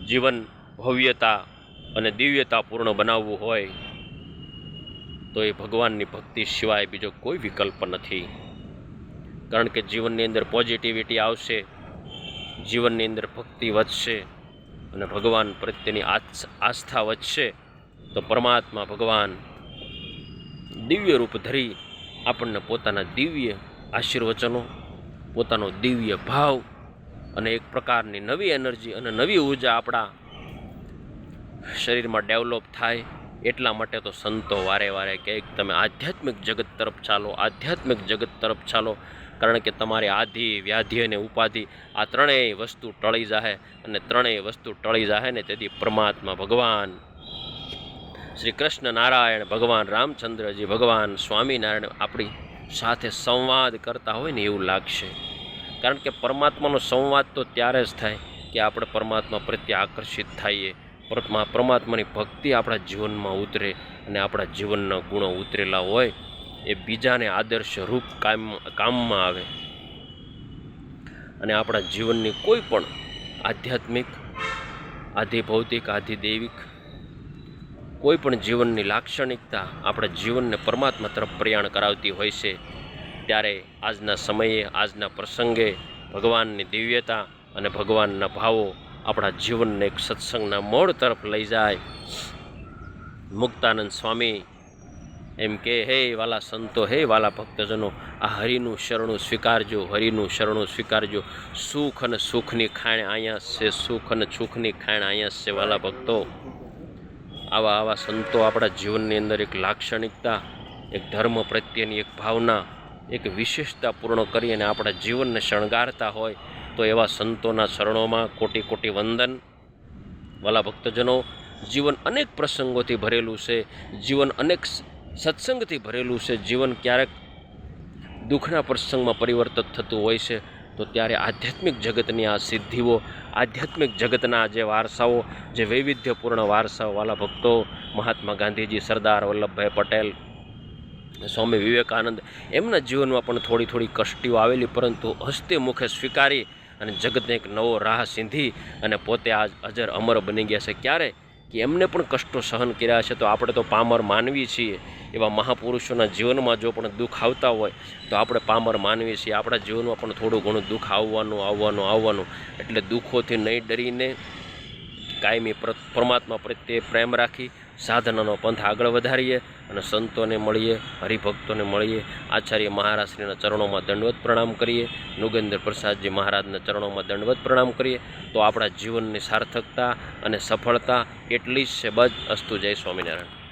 જીવન ભવ્યતા અને દિવ્યતાપૂર્ણ બનાવવું હોય તો એ ભગવાનની ભક્તિ સિવાય બીજો કોઈ વિકલ્પ નથી. કારણ કે જીવનની અંદર પોઝિટિવિટી આવશે, જીવનની અંદર ભક્તિ વધશે અને ભગવાન પ્રત્યેની આસ્થા વધશે તો પરમાત્મા ભગવાન દિવ્ય રૂપ ધરી આપણને પોતાના દિવ્ય આશીર્વચનો, પોતાનો દિવ્ય ભાવ અને એક પ્રકારની નવી એનર્જી અને નવી ઉર્જા આપણા શરીરમાં ડેવલપ થાય. એટલા માટે તો સંતો વારે વારે કહે કે તમે આધ્યાત્મિક જગત તરફ ચાલો, આધ્યાત્મિક જગત તરફ ચાલો. કારણ કે તમારી આધિ, વ્યાધિ અને ઉપાધિ આ ત્રણેય વસ્તુ ટળી જાય અને ત્રણેય વસ્તુ ટળી જાય ને તેથી પરમાત્મા ભગવાન શ્રી કૃષ્ણ નારાયણ, ભગવાન રામચંદ્રજી, ભગવાન સ્વામિનારાયણ આપણી સાથે સંવાદ કરતા હોય ને એવું લાગશે. કારણ કે પરમાત્માનો સંવાદ તો ત્યારે જ થાય કે આપણે પરમાત્મા પ્રત્યે આકર્ષિત થઈએ, પરમાત્માની ભક્તિ આપણા જીવનમાં ઉતરે અને આપણા જીવનના ગુણો ઉતરેલા હોય એ બીજાને આદર્શ રૂપ કામમાં આવે અને આપણા જીવનની કોઈ પણ આધ્યાત્મિક, આધિભૌતિક, આધિદૈવિક કોઈ પણ જીવનની લાક્ષણિકતા આપણા જીવનને પરમાત્મા તરફ પ્રયાણ કરાવતી હોય છે. ત્યારે આજના સમયે, આજના પ્રસંગે ભગવાનની દિવ્યતા અને ભગવાનના ભાવો આપણા જીવનને એક સત્સંગના મોડ તરફ લઈ જાય. મુક્તાનંદ સ્વામી એમ કે, હે વાલા સંતો, હે વાલા ભક્તજનો, આ હરિનું શરણું સ્વીકારજો, હરિનું શરણું સ્વીકારજો. સુખ અને સુખની ખાણ અહીંયા છે, સુખ અને સુખની ખાણ અહીંયા છે વાલા ભક્તો. આવા સંતો આપણા જીવનની અંદર એક લાક્ષણિકતા, એક ધર્મ પ્રત્યેની એક ભાવના, એક વિશેષતા પૂર્ણ કરી અને આપણા જીવનને શણગારતા હોય તો એવા સંતોના શરણોમાં કોટી કોટી વંદન. વાલા ભક્તજનો, જીવન અનેક પ્રસંગોથી ભરેલું છે, જીવન અનેક સત્સંગથી ભરેલું છે. જીવન ક્યારેક દુઃખના પ્રસંગમાં પરિવર્તિત થતું હોય છે તો ત્યારે આધ્યાત્મિક જગતની આ સિદ્ધિઓ, આધ્યાત્મિક જગતના જે વારસાઓ, જે વૈવિધ્યપૂર્ણ વારસાઓ વાલા ભક્તો, મહાત્મા ગાંધીજી, સરદાર વલ્લભભાઈ પટેલ, સ્વામી વિવેકાનંદ, એમના જીવનમાં પણ થોડી થોડી કષ્ટીઓ આવેલી, પરંતુ હસ્તે મુખે સ્વીકારી અને જગતને એક નવો રાહ સીંધી અને પોતે આજ અજર અમર બની ગયા છે. ક્યારે કે એમને પણ કષ્ટો સહન કર્યા છે. તો આપણે તો પામર માનવી છીએ. એવા મહાપુરુષોના જીવનમાં જો પણ દુઃખ આવતા હોય તો આપણે પામર માનવી છીએ. આપણા જીવનમાં પણ થોડું ઘણું દુઃખ આવવાનું. એટલે દુઃખોથી નહીં ડરીને કાયમી પરમાત્મા પ્રત્યે પ્રેમ રાખી સાધનાનો પંથ આગળ વધારીએ અને સંતોને મળીએ, હરિભક્તોને મળીએ. આચાર્ય મહારાજશ્રીના ચરણોમાં દંડવત પ્રણામ કરીએ, નુગેન્દ્ર પ્રસાદજી મહારાજના ચરણોમાં દંડવત પ્રણામ કરીએ તો આપણા જીવનની સાર્થકતા અને સફળતા એટલી જ છે. બસ અસ્તુ. જય સ્વામિનારાયણ.